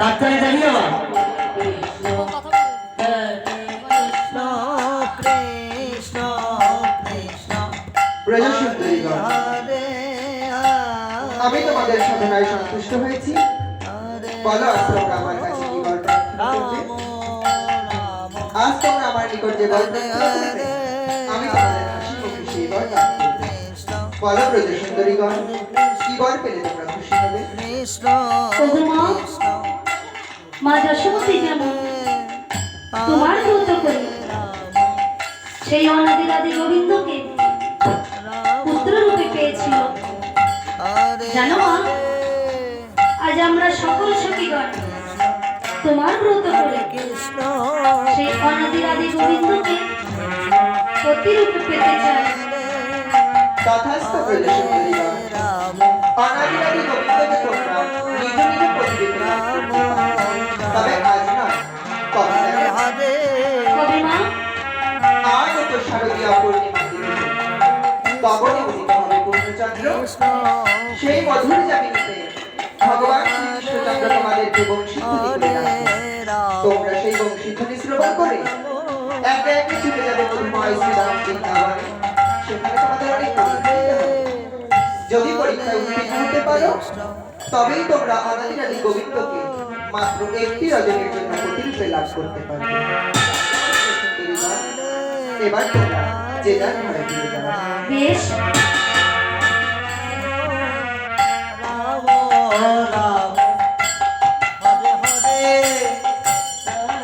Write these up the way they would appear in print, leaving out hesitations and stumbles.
কাতারে দাঁড়িয়ে আমি তোমাদের সাধনায় সন্তুষ্ট হয়েছি। বলো আজ তোমরা আমার কাছে কি বর আজ তোমরা আমার নিকট যে বর আমি তোমাদের হাসি মুখে সেই বর বলো ব্রজ সুন্দরীগণ কি বর পেলে তোমরা খুশি হবে? মা যশোমতী যেমন তোমার ব্রত করে সেই অনাদিরাদি গোবিন্দকে পুত্র রূপে পেয়েছিল, জানো মা আজ আমরা সকল সখীগণ তোমার ব্রত করে সেই অনাদিরাদি গোবিন্দকে পতি রূপে পেতে চাই। তথাস্থ ব্রজ সুন্দরীগণ, অনাদিরাদি গোবিন্দকে তোমরা নিজ নিজ পতি রূপে লাভ করতে পারো। তবে আজ নয়, কবে মা? আজ তো শারদীয়া পূর্ণিমা তিথি, তবনে উদিত হবে পূর্ণচন্দ্র। সেই মধুর জামিনীতে ভগবান শ্রীকৃষ্ণচন্দ্র তোমাদেরকে বংশীধ্বনি করে রাখবেন। তোমরা সেই বংশীধ্বনি শ্রবণ করে একে একে ছুটে যাবে মধুময় শ্রীধাম বৃন্দাবনে। সেখানে তোমাদের অনেক পরীক্ষা দিতে হবে। যদি পরীক্ষায় উত্তীর্ণ হতে পারো তবেই তোমরা অনাদিরাদি গোবিন্দকে মাত্র একটি রজনীর জন্য প্রতিরূপে লাভ করতে পারবে। এবার তোমরা যে যার ঘরে ফিরে যাও। বেশ।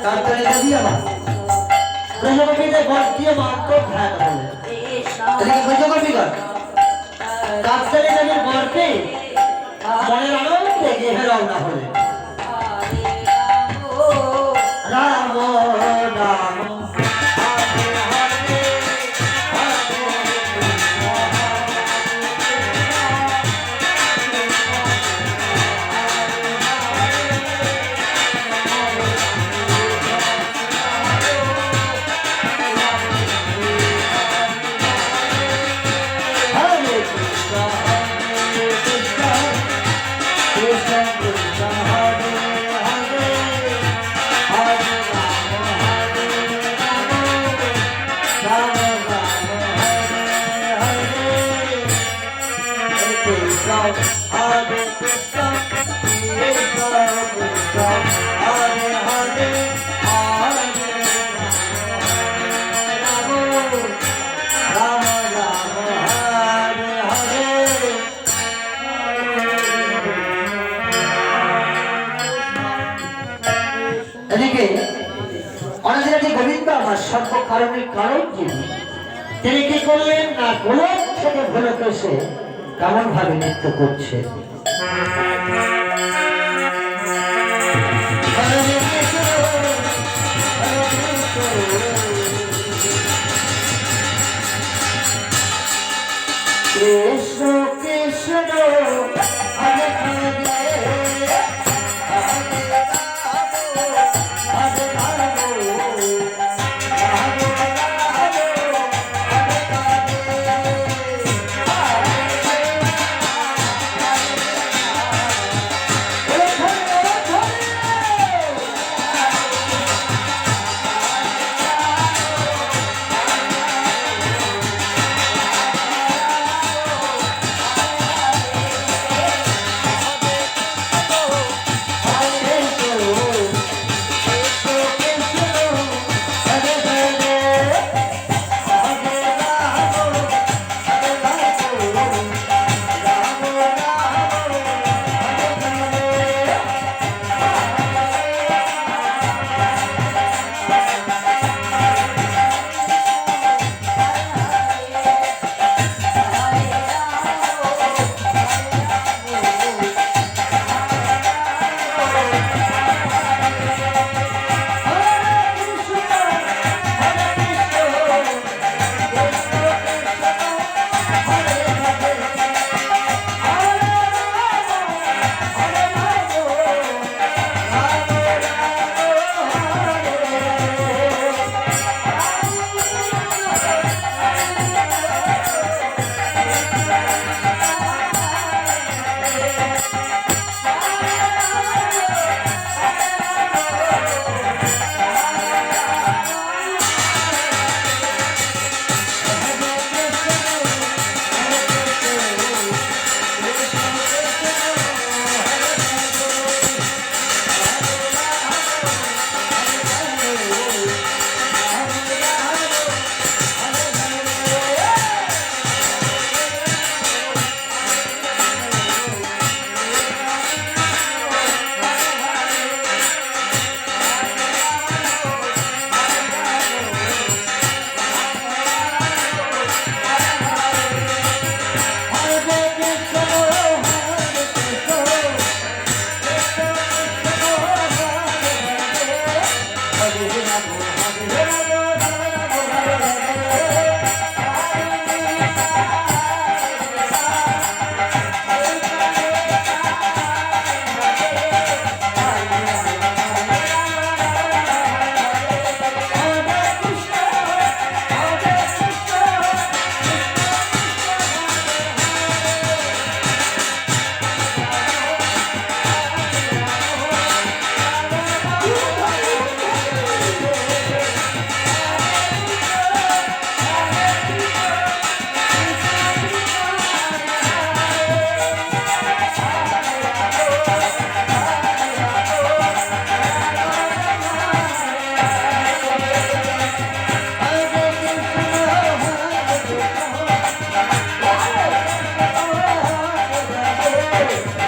কাতারে দাঁড়িয়ে প্রজাপতিদের ঘর দিয়ে মাত্র ভ্যান বলে এদিকে সহ্য করবি কর কাতারে যাদের ঘরতে মনের আনন্দে গেহে রওনা হলে রাম রাম Krishna Krishna অনাদিরাদি গোবিন্দ আমার সর্ব কারণের কারণ যিনি, তিনি কি করলেন না গোলক থেকে ভোলক এসে কেমন ভাবে নৃত্য করছে। কৃষ্ণ কৃষ্ণ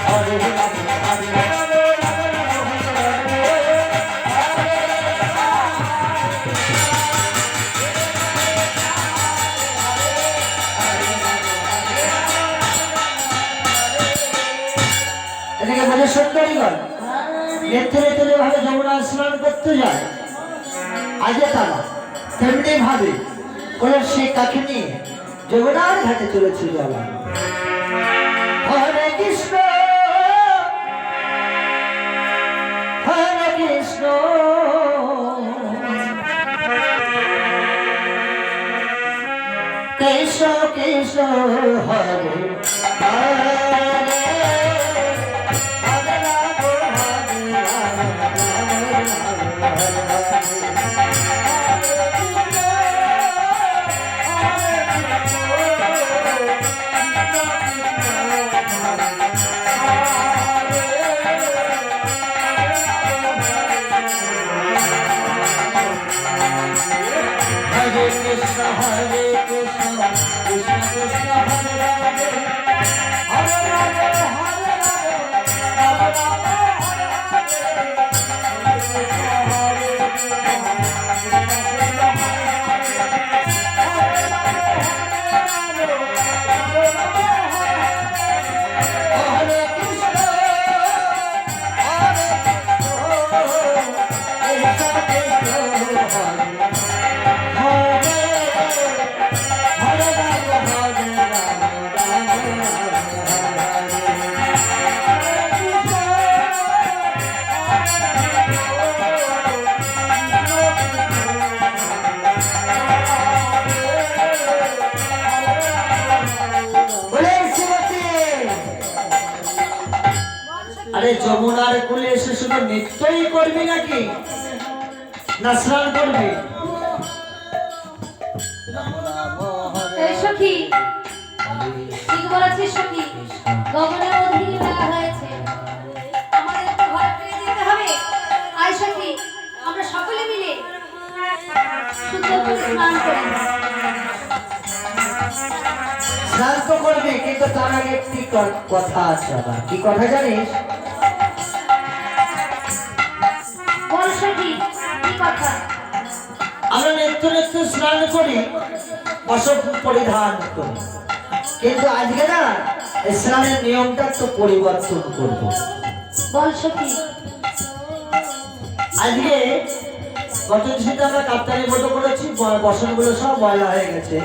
হরে হরে এদিকে বলে সুন্দরীগণ নেত্রে তেলে ভাবে যমুনা স্নান করতে যায়, আজকে তারা তেমনি ভাবে কোলের সেই কাকে নিয়ে যমুনার ঘাটে চলেছিল জলা। হরে কৃষ্ণ হরে কৃষ্ণ কৃষ্ণ কৃষ্ণ হরে হরে হরে কৃষ্ণ হরে কৃষ্ণ কৃষ্ণ কৃষ্ণ হরে হরে রাম রাম বলে শ্রীমতী আরে যমুনার কুলে এসে শুধু নৃত্যই করবি নাকি না স্নান করবি? এই সখী ঠিক বলেছিস সখী, গগনের অধীনে মেলা হয়েছে, আমাদের একটু ঘরে ফিরে যেতে হবে। আয় সখী, আমরা সকলে মিলে শুদ্ধ করে স্নান করি। স্নান তো করবি, কিন্তু তার আগে একটি কথা আছে। আবার কি কথা জানিস? বল সখী, কি কথা? আমরা নিত্য নিত্য স্নান করি, বস্ত্র পরিধান করি, কিন্তু আজকে না এই স্নানের নিয়মটা তো পরিবর্তন করব। বল সখী। আজকে গত দিনে আমরা কাপ্তানি মতো করেছি, বসনগুলো সব ময়লা হয়ে গেছে।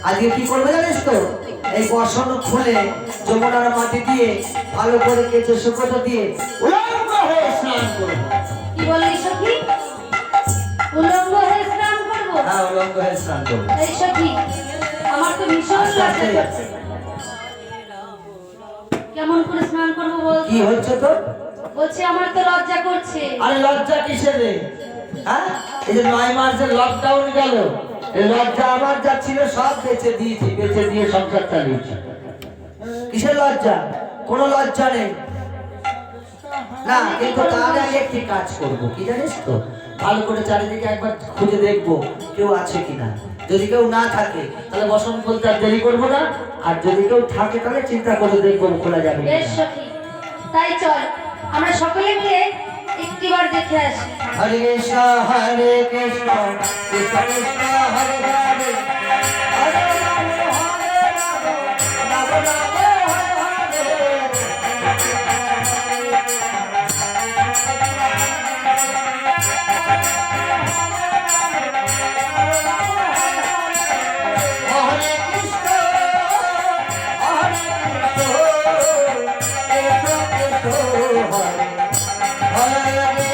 আজকে কি করবে জানিস তো? এই বসন খুলে যমুনার মাটি দিয়ে ভালো করে কেচে শুকোতে দিয়ে উলঙ্গ হয়ে স্নান করবো। কি বললি সখী? উলঙ্গ হয়ে স্নান করবো? হ্যাঁ, উলঙ্গ হয়ে স্নান করবো। এই সখী, আমার তো ভীষণ লজ্জা করছে। কেমন করে স্নান করবো বল? কি হচ্ছে তো? বলছি আমার তো লজ্জা করছে। আরে লজ্জা কিসের রে? হ্যাঁ, এই যে 9 মাসের লকডাউন গেল, এই লজ্জা আমার যা ছিল সব বেঁচে দিয়েছি, বেঁচে দিয়ে সংসার চালিয়েছি। কিসের লজ্জা? কোনো লজ্জা নেই না, কিন্তু তার আগে একটি কাজ করব। কি জানিস তো? ভালো করে চারিদিকে একবার খুঁজে দেখবো কেউ আছে কিনা। যদি কেউ না থাকে তাহলে বসন খুলতে আর দেরি করবো না, আর যদি কেউ থাকে তাহলে চিন্তা করে দেখবো খোলা যাবে বেশ কিনা। সখী, তাই চল আমরা সকলে মিলে একটিবার দেখে আসি। হরে কৃষ্ণ হরে কৃষ্ণ কৃষ্ণ কৃষ্ণ হরে হরে হরে রাম হরে রাম রাম রাম হরে হরে কৃষ্ণ হরে কৃষ্ণ কৃষ্ণ কৃষ্ণ হরে হরে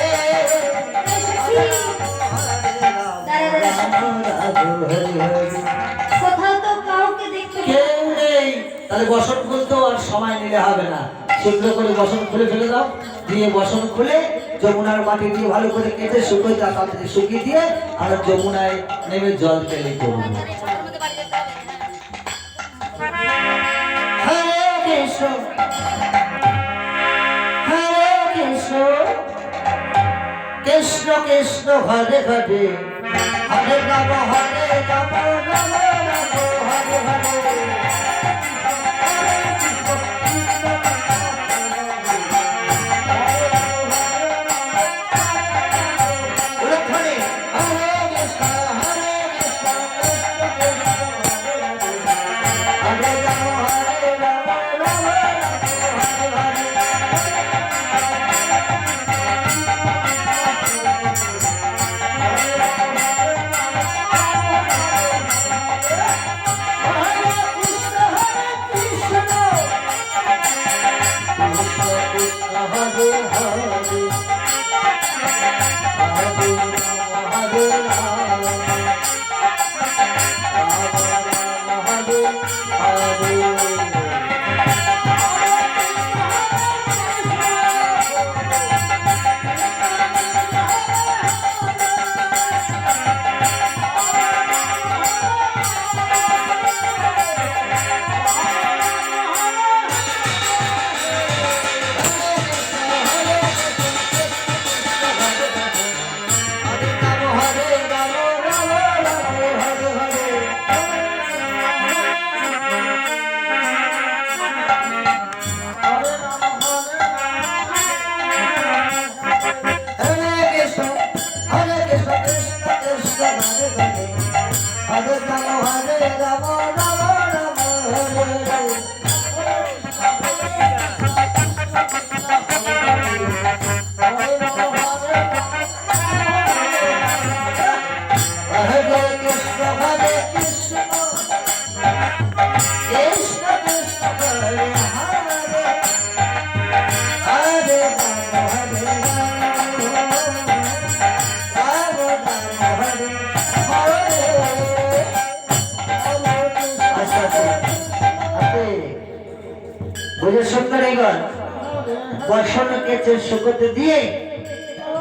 কোথাও তো কাউকে দেখতে পাচ্ছি কেউ নেই, তাহলে বসন খুলতেও আর সময় নিলে হবে না। সুন্দর করে বসন খুলে ফেলে দাও, দিয়ে বসন খুলে যমুনার মাটি দিয়ে ভালো করে কেটে শুকিয়ে দাও, তাড়াতাড়ি শুকিয়ে দিয়ে আমরা যমুনায় নেমে জল পেলে করবো। হরে কৃষ্ণ হরে কৃষ্ণ কৃষ্ণ কৃষ্ণ হরে হরে হরে রাম হরে রাম রাম রাম হরে হরে কৃষ্ণ সুন্দরীগণ বর্ষণকে শুকোতে দিয়ে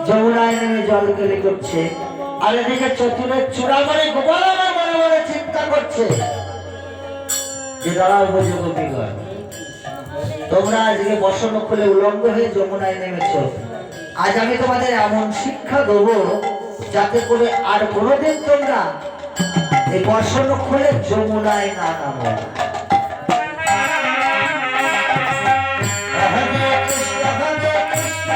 যমুনায় নেমে জল কেলি করছে, আর এদিকে চতুরের চূড়ামণি গোপালনা মনে মনে চিন্তা করছে যে দাঁড়াও ভোজগোপীগণ, তোমরা আজকে বসন খুলে উলঙ্গ হয়ে যমুনায় নেমেছ। আজ আমি তোমাদের এমন শিক্ষা দেবো যাতে করে আর কোনোদিন তোমরা এই বসন খুলে যমুনায় না নামো। হরে কৃষ্ণ হরে কৃষ্ণ,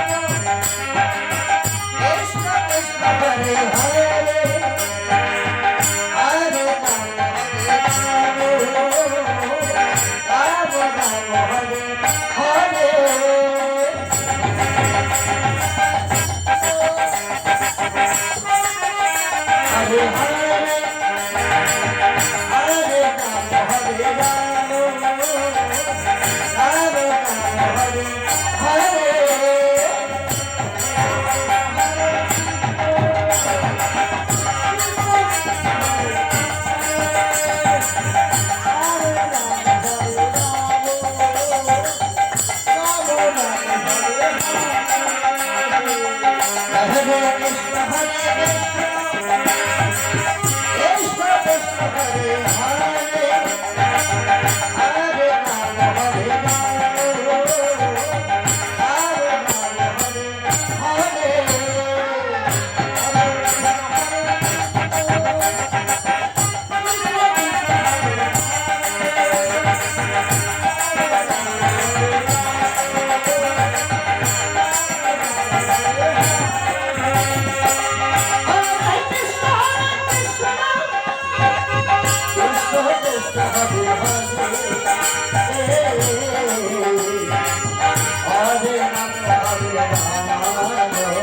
কৃষ্ণ কৃষ্ণ হরে হরে, হরে রাম হরে রাম, রাম রাম হরে হরে। হরে হরে হরে রাম হরে রাম, রাম রাম হরে হরে। হরে কৃষ্ণ হরে কৃষ্ণ, কৃষ্ণ কৃষ্ণ হরে হরে, হরে রাম হরে রাম, রাম রাম হরে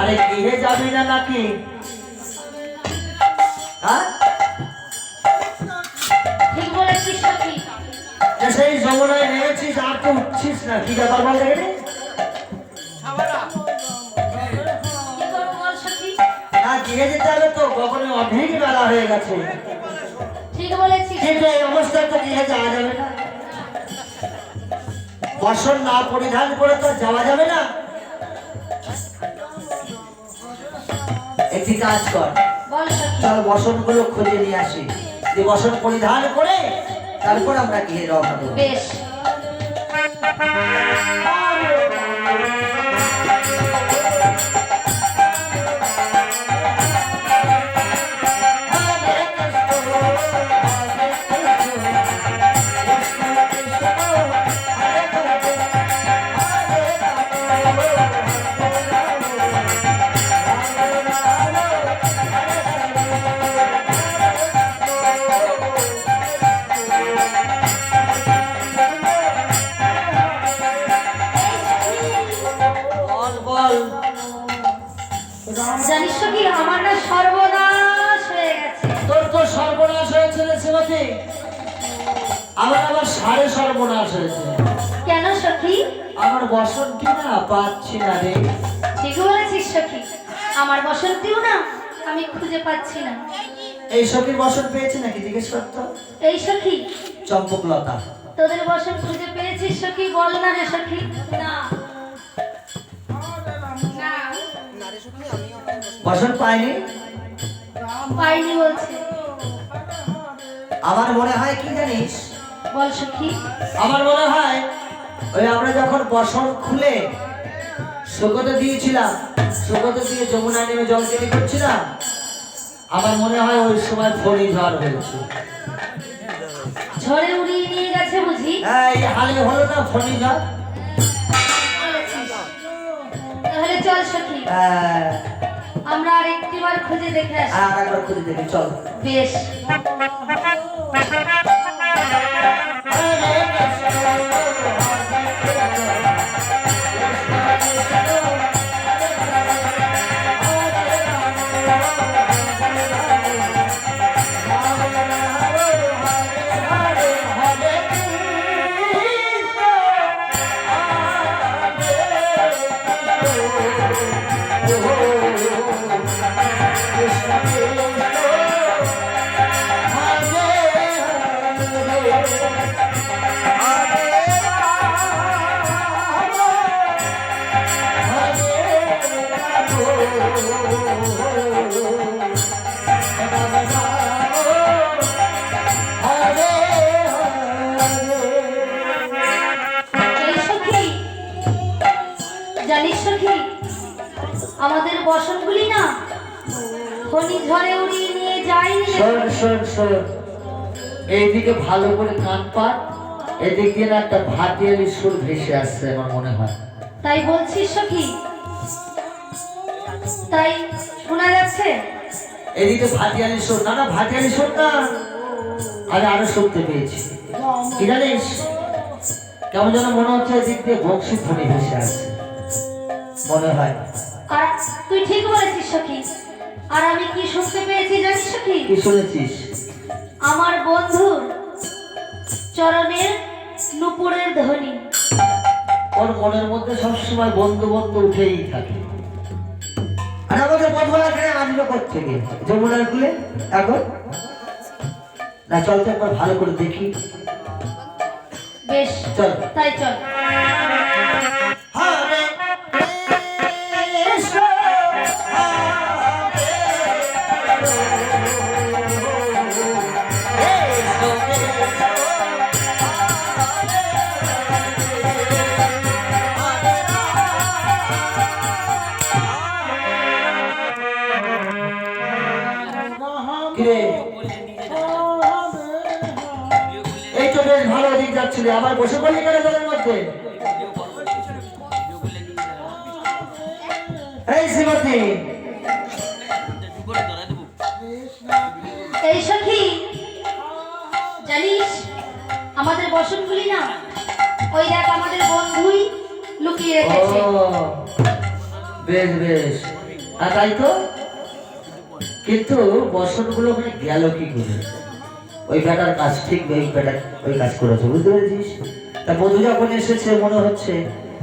আরে গৃহে যাবি না নাকি? হ্যাঁ, ঠিক বলেছিস সখী। সেই যমুনায় নেমেছিস আর তো উঠছিস না, কি ব্যাপার বল দেখে? কি করবো বল সখী? না, গৃহে যেতে হবে তো, গগনে অনেক বেলা হয়ে গেছে, ঠিক বলেছিস। কিন্তু এই অবস্থায় তো গৃহে যাওয়া যাবে না। বসন না পরিধান করে তো যাওয়া যাবে না। একটি কাজ কর, বল সখী। চল বসন গুলো খুঁজে নিয়ে আসি, যে বসন পরিধান করে তারপর আমরা গিয়ে রওনা দেবো। বেশ। জানিস সখী, আমার না সর্বনাশ হয়ে গেছে। তোর তো সর্বনাশ হয়েছে রে শ্রীমতী, আমার আবার সাড়ে সর্বনাশ হয়েছে। কেন সখী? আমার বসন্তী না পাচ্ছি না রে। ঠিক বলেছিস সখী, আমার বসন্তীও না আমি খুঁজে পাচ্ছি না। এই সখীর বসন্ত পেয়েছি নাকি জিজ্ঞেস করতো? এই সখী, চম্পকলতা। তোদের বসন্ত খুঁজে পেয়েছিস সখী? বল না রে সখী। না বসন্ত পাইনি, পাইনি বলছে। আমার মনে হয় কি জানিস? বল সখী। আমার মনে হয় ওই আমরা যখন বসন্ত খুলে শুকোতে দিয়েছিলাম, শুকোতে দিয়ে যমুনায় নেমে জল কেটে করছিলাম, আমার মনে হয় ওই সময় ফড়ি ঝড় হয়েছে। ঝড়ে উড়িয়ে নিয়ে গেছে বুঝি? এই হালে হলো না ফড়ি ঝড়? তাহলে চল সখী, আমরা আর একটিবার খুঁজে দেখে আসি। আর একবার খুঁজে দেখি চল। বেশ। জানিস সখী, আমাদের বসনগুলি না ফণি ঝড়ে উড়িয়ে নিয়ে যায়নি। শোন শোন শোন, এইদিকে ভালো করে কান পাত, এদিক দিয়ে না একটা ভাটিয়ালি সুর ভেসে আসছে আমার মনে হয়। তাই বলছিস সখী? তাই শোনা যাচ্ছে? এদিকে ভাটিয়ালি সুর, না না ভাটিয়ালি সুর না, আমি আরো শুনতে পেয়েছি। কি জানিস, কেমন যেন মনে হচ্ছে এদিক দিয়ে বংশী ধ্বনি ভেসে আসছে মনে হয়। আর তুই ঠিক বলেছিস সখী। আর আমি কি শুনতে পেয়েছি জানিস সখী? কি শুনেছিস? আমার বন্ধুর চরণের নুপুরের ধ্বনি। ওর মনের মধ্যে সবসময় বন্ধু বন্ধু উঠেই থাকে। আর আমাদের বন্ধুরা এখানে আসবে কোথেকে? যমুনার কুলে এখন না, চল তো একবার ভালো করে দেখি। বেশ চল। তাই চল। হরে কৃষ্ণ কিরে, এই তো বেশ ভালো দিক যাচ্ছিলে, আবার বসে পড়লি কেন জলের মধ্যে? এই শ্রীমতী, এই সখী, জানিস আমাদের বসনগুলি না ওই দেখ আমাদের বন্ধুই লুকিয়ে ও রেখেছে। বেশ বেশ, আর তাই তো। কিন্তু বসনগুলো ওখানে গেল কি করে? ওই বেটার কাজ ঠিক, ওই বেটা ওই কাজ করেছে, বুঝতে পেরেছিস? তা বধূ যখন এসেছে মনে হচ্ছে,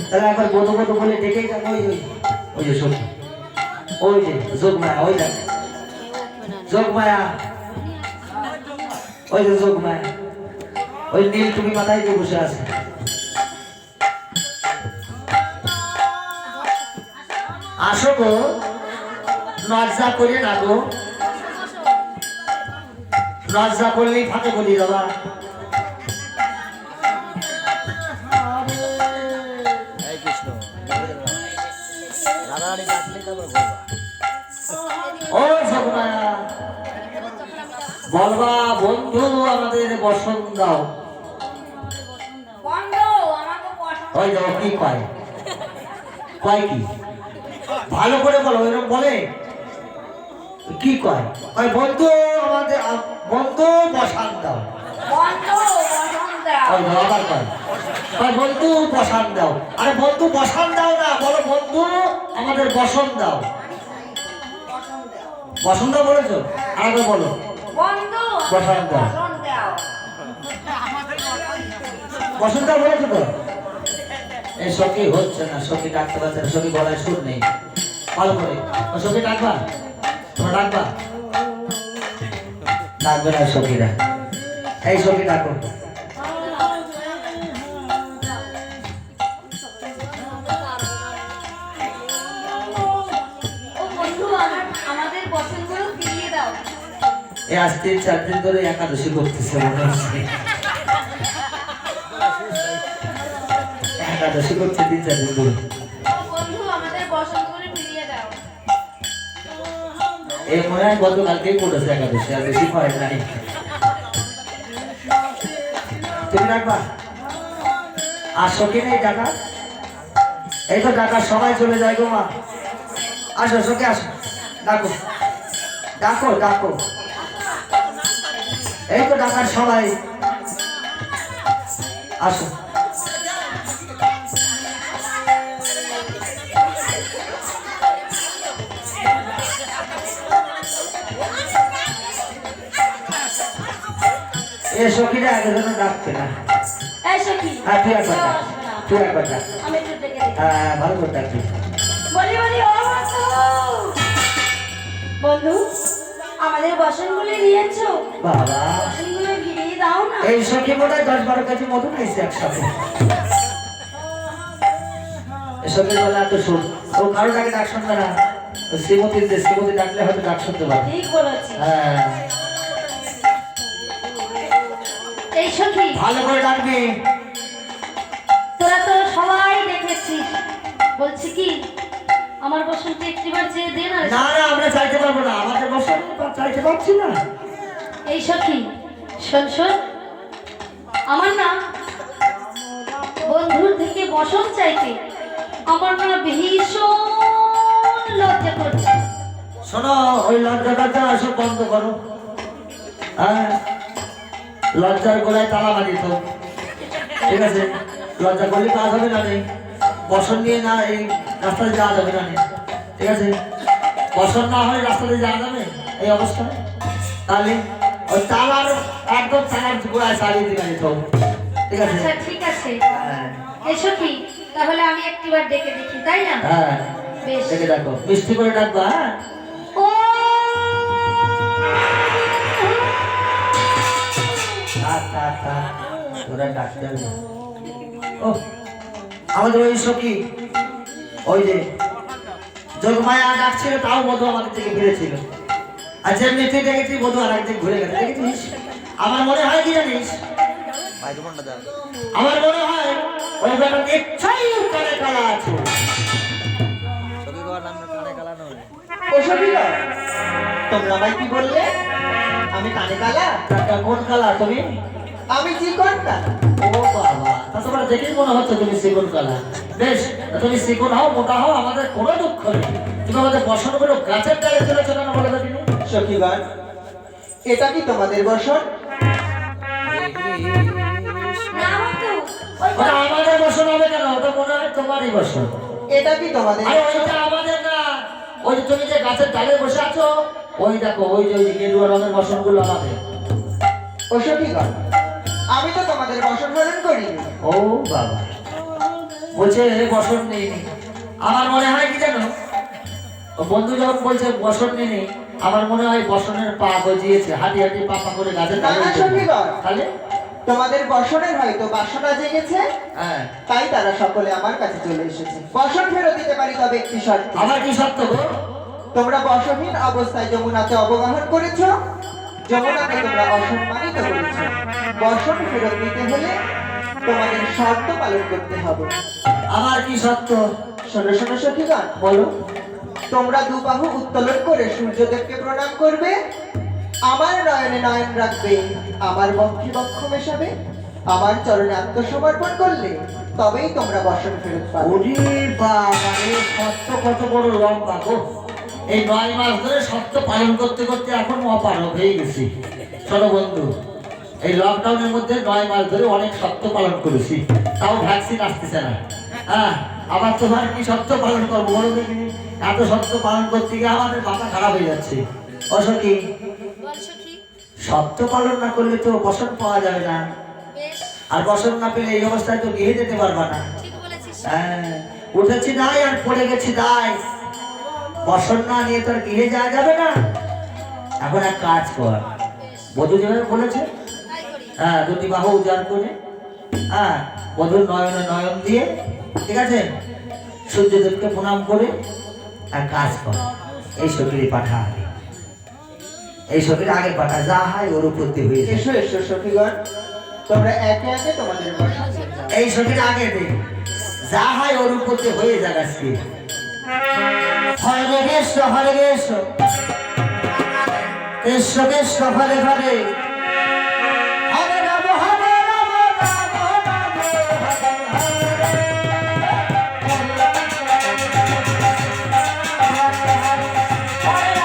তাহলে একবার বধূ বধূ বলে ডেকেই যাবো। ওই ওই ওই যে শোন, ওই যে যোগমায়া, ওই দেখ যোগমায়া, ওই যে যোগমায়া, ওই নীল টুপি মাথায় দিয়ে বসে আছে। আসো গো, লজ্জা করে না গো, লজ্জা করলেই ফাঁকে বলি বাবা। ও সবমায়া, বলবা বন্ধু আমাদের বসন দাও। ওই যাও, কি কয় কয় কি ভালো করে বলো, এরকম বলে কি কয়? কয় বন্ধু আমাদের বন্ধু বসান দাও। ওই যাও, আবার কয় কয় বন্ধু বসান দাও। আরে বন্ধু বসান দাও না, বলো বন্ধু আমাদের বসন দাও। বসন দাও বলেছো, আগে বলো বসান দাও। বসন দাও বলেছো তো? এই সখী হচ্ছে না, সখী ডাকতে পারছে না, সখী গলায় সুর নেই। ভালো করে ও সখী ডাকবা, তোমরা ডাকবা? ডাকবে না সখীরা। এই সখী ডাকো। আমাদের বসনগুলো ফিরিয়ে দাও। এই আজ 3-4 দিন ধরে একাদশী করতেছে মনে হচ্ছে, একাদশী করছে 3-4 দিন ধরে। বন্ধু আমাদের বসনগুলো ফিরিয়ে দাও। এই মনে হয় গতকালকেই করেছে একাদশী, আর বেশি হয় নাই। তুমি ডাকবা? আর সখী নেই ডাকা? এই তো ডাকা সবাই চলে যায় গো মা। আসো সখী আসো, ডাকো ডাকো ডাকো, এই তো ডাকার সবাই আসো। এ সখীরা আগে যেন ডাকছে না। এই সখী হ্যাঁ তুই একবার ডাক, তুই একবার ডাক। আমি একটু ডেকে দিই। হ্যাঁ ভালো করে ডাকবি। বলি বলি ও বন্ধু, বন্ধু আমাদের বাসনগুলি নিয়েছো? বাবা বাসনগুলো ভিড়িয়ে দাও না। এই সখী বোধ হয় 10-12 কেজি মতো খাইছে একসাথে। এসবের বেলা তো শুন, ও কারো ডাকে ডাক শুনবে না। শ্রীমতী ডাকলে হয়তো ডাক শুনতে পারে। ঠিক বলেছিস। হ্যাঁ এই সখী ভালো করে ডাকবি। তোরা তো সবাই দেখেছিস, বলছি কি আমার বসনকে একটিবার চেয়ে দে না। না না আমরা চাইতে পারবো না, আমাদের বসে চাইতে পারছি না। এই সখী শোন শোন, আমার না বন্ধুর থেকে বসন চাইতে আমার না ভীষণ লজ্জা করছে। শোনো ওই লজ্জাটা সব বন্ধ করো। হ্যাঁ লজ্জার গোলায় তালা বাঁধি তো, ঠিক আছে? লজ্জা করলে কাজ হবে না, নেই বসন নিয়ে না এই রাস্তাতে যাওয়া যাবে না, ঠিক আছে? বসন না হয় রাস্তাতে যাওয়া যাবে এই অবস্থা? তাহলে ওই তালার একদম তালার গোড়ায় চালিয়ে দিবে তো, ঠিক আছে? আচ্ছা ঠিক আছে। হ্যাঁ এই সখী তাহলে আমি একটিবার ডেকে দেখি, তাই না? হ্যাঁ বেশ। দেখে ডাকো, মিষ্টি করে ডাকবা। হ্যাঁ ও ওরা ডাকতে হবে। ও আমাদের ওই সখী ওই যে যোগমায়া ডাকছিল, তাও মধু আমাদের থেকে ফিরেছিল। আর যেমনি তুই দেখেছি মধু আর একদিন ঘুরে গেছে, দেখেছিস? আমার মনে হয় কি জানিস, আমার মনে হয় ওই ব্যাপারটা ইচ্ছাই কানে কালা আছে। ও সখীরা, তোমরা আমায় কি বললে? আমি কানে কালা? তা কোন কালা তুমি? আমি চিকন কালা। ও বাবা, তা তোমরা দেখেই মনে হচ্ছে তুমি চিকন কালা। বেশ, তা তুমি চিকন হও মোটা হও, আমাদের কোনো দুঃখ নেই। তুমি আমাদের বসনগুলো গাছের ডালে চলেছো কেন বলে দেখিনি? সখীগণ, এটা কি তোমাদের বসন? না বন্ধু, ওই ওটা আমাদের বসন হবে কেন? ওটা মনে হয় তোমারই বসন। এটা কি তোমাদের? আরে ওইটা আমাদের না, ওই যে তুমি যে গাছের ডালে বসে আছো, ওই দেখো ওই যে গেরুয়া রঙের বসনগুলো আমাদের। ও সখীগণ, আমি তো তোমাদের বসন হরণ করিনি। ও বাবা, বলছে বসন নেই। আমার মনে হয় কি জানো, ও বন্ধু যখন বলছে বসন নেই, আমার মনে হয় বসনের পা গজিয়েছে, হাঁটি হাঁটি পা করে গাছের ডালে না, উঠেছে। সখীগণ। তাহলে তোমাদের বসনের হয়তো বাসনা জেগেছে, হ্যাঁ, তাই তারা সকলে আমার কাছে চলে এসেছে। বসন ফেরত দিতে পারি, তবে একটি শর্তে। আমার কি সত্য গো? তোমরা বসহীন অবস্থায় যমুনাতে অবগাহন করেছো, যমুনাকে তোমরা অসম্মানিত করেছো। বসন ফেরত দিতে হলে তোমাদের শর্ত পালন করতে হবে। আমার কি সত্য? শোনো শোনো সখীগণ, বলো। তোমরা দুবাহু উত্তোলন করে সূর্যদেবকে প্রণাম করবে, আমার নয়নে নয়ন রাখবে, আমার বক্ষে বক্ষ মেশাবে, আমার চরণে আত্মসমর্পণ করলে তবেই তোমরা বসন ফেরত পাবে। ওরে বাবা রে, সত্য কত বড় লম্বা গো। এই 9 মাস ধরে সত্য পালন করতে করতে এখন অপারগ হয়ে গেছি। শোনো বন্ধু, এই লকডাউনের মধ্যে 9 মাস ধরে অনেক সত্য পালন করেছি, তাও ভ্যাকসিন আসতেছে না। হ্যাঁ, আবার তোমার কি সত্য পালন করবো বলো দেখিনি? এত সত্য পালন করতে গিয়ে আমাদের মাথা খারাপ হয়ে যাচ্ছে। অসখী, বল সখী। সত্য পালন না করলে তো বসন পাওয়া যাবে না, বেশ, আর বসন না পেলে এই অবস্থায় তো গিয়ে যেতে পারবা না। ঠিক বলেছিস। হ্যাঁ, উঠেছি নাই আর পড়ে গেছি দায়, বসন না নিয়ে তোর গিয়ে যাওয়া যাবে না। এখন এক কাজ কর, বধূ যেভাবে বলেছে, তাই করি। হ্যাঁ, দুটি বাহু উজাড় করে, হ্যাঁ, বধূর নয়নে নয়ন দিয়ে, ঠিক আছে, সূর্যদেবকে প্রণাম করে এক কাজ কর, এই সখীরে পাঠা, এই সখীর আগে পাঠা, যা হয় ওর উপর দিয়ে হয়ে যায়। এসো এসো সখীগণ, তোমরা একে একে তোমাদের বসন নিয়ে যাও। এই সখীর আগে দে, যা হয় ওর উপর দিয়ে হয়ে যাক আজকে। হরে কৃষ্ণ হরে কৃষ্ণ, কৃষ্ণ কৃষ্ণ হরে হরে, হরে রাম হরে রাম, রাম রাম হরে হরে, হরে রাম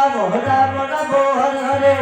রাম রাম রাম হরে হরে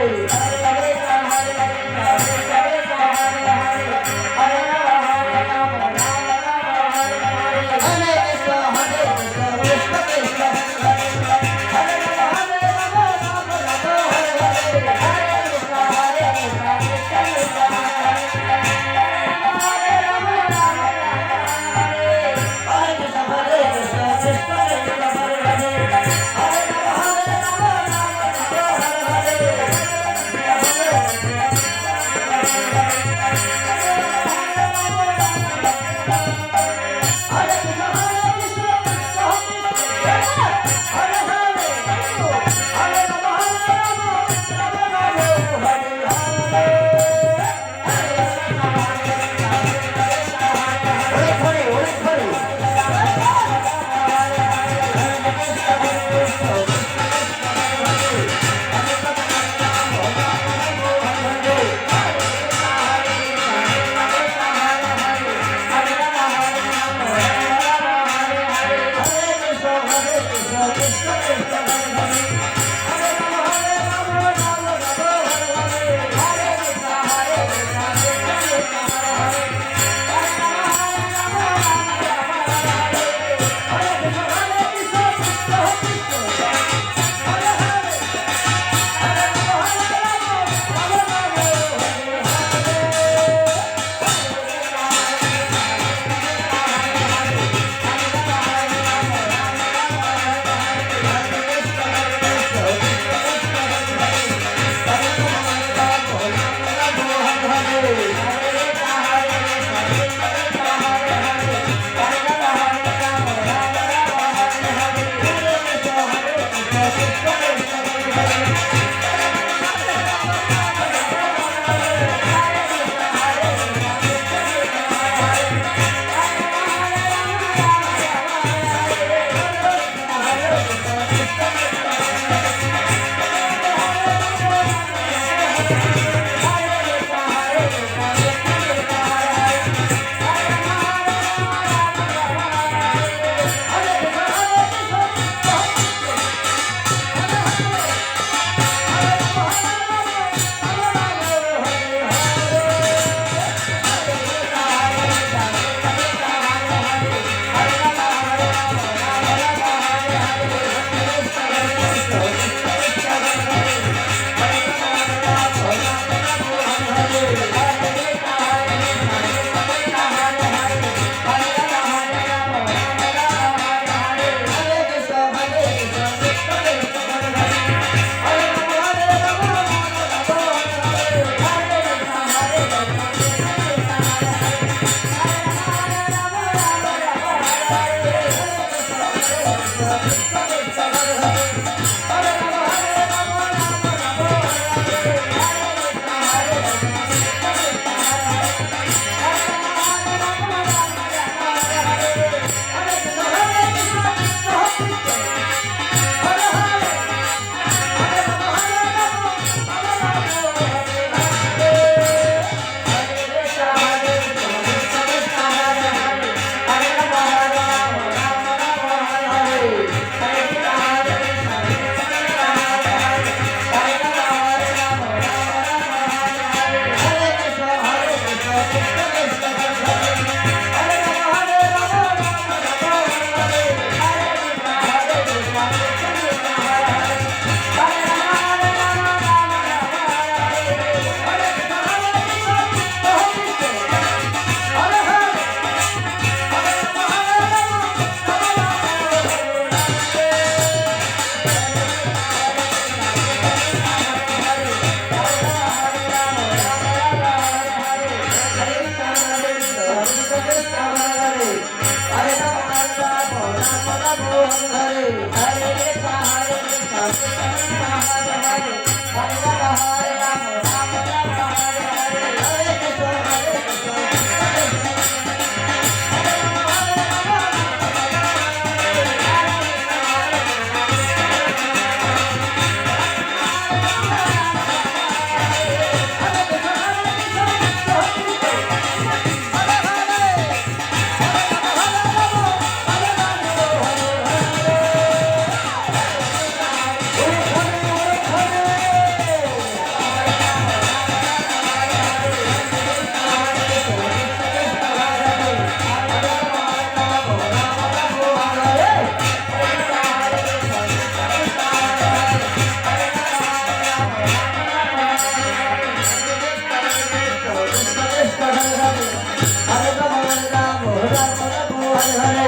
হরে হরে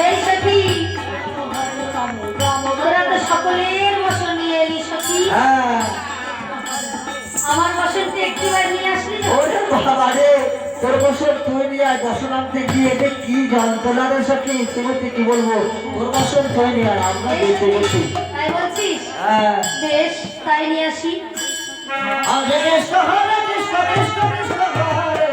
এই সখী তোরা তো সকলের বসন নিয়ে এলি সখী হ্যাঁ আমার বসনকে একটিবার নিয়ে আসলি না ওরে বাবা রে তোর বছর তুই নিয়ে আয় বছর আনতে গিয়ে এটা কি যন্ত্রণা রে সখী তোমাকে কি বলবো তোর বছর তুই নিয়ে আয় আমরা দেখতে গেছি তাই বলছিস হ্যাঁ বেশ তাই নিয়ে আসি আগে কৃষ্ণ হরে কৃষ্ণ কৃষ্ণ কৃষ্ণ হরে হরে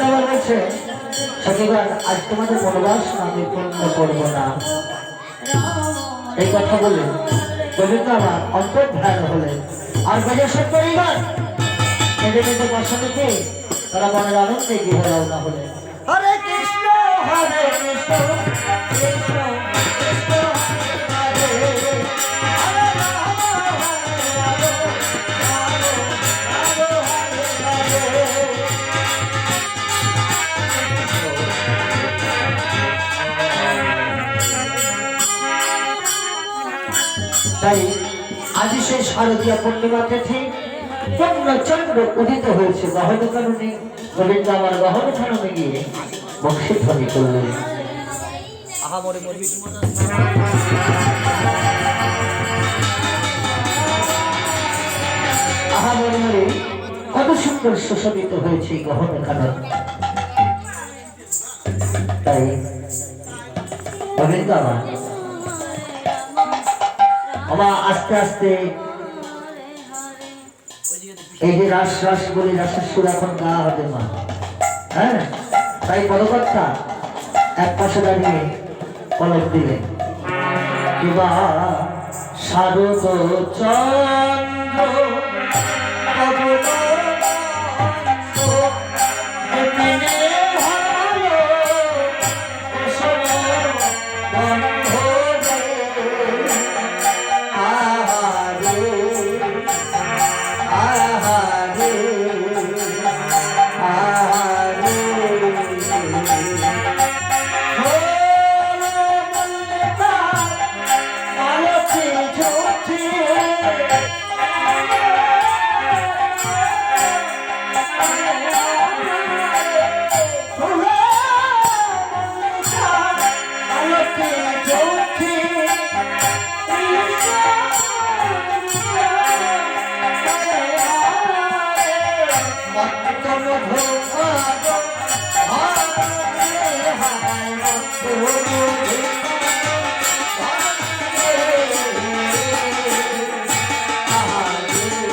আবার বলছে সখীগণ আজ তোমাদের বনবাস আমি পূর্ণ করবো না এই কথা বলে গোবিন্দ আমার অন্তর্ধান হলেন আর বেজেশ্বর পরিবার কেঁদে কেঁদে বসনেতে তারা মনের আনন্দে গিয়ে রওনা হলেন হরে কৃষ্ণ হরে কৃষ্ণ কৃষ্ণ কৃষ্ণ হরে হরে হরে রাম হরে রাম রাম রাম হরে হরে তাই আজ সেই শারদীয় পূর্ণিমা তিথি পূর্ণচন্দ্র উদিত হয়েছে গহন কারণে গোবিন্দ আমার গহন কারণে গিয়ে বংশী ধ্বনি করলেন আহা মনে মনে কত সুন্দর সুশোভিত হয়েছে গহন কানন তাই গোবিন্দ আমার আস্তে আস্তে এই যে রাস রাস বলে রাসের সুর এখন গাওয়া হবে মা হ্যাঁ তাই পদকর্তা এক পাশে দাঁড়িয়ে পলক দিলেন কিবা শারদ চন্দ্র চোখে চোখে মন্তন ধোকা হায় হায়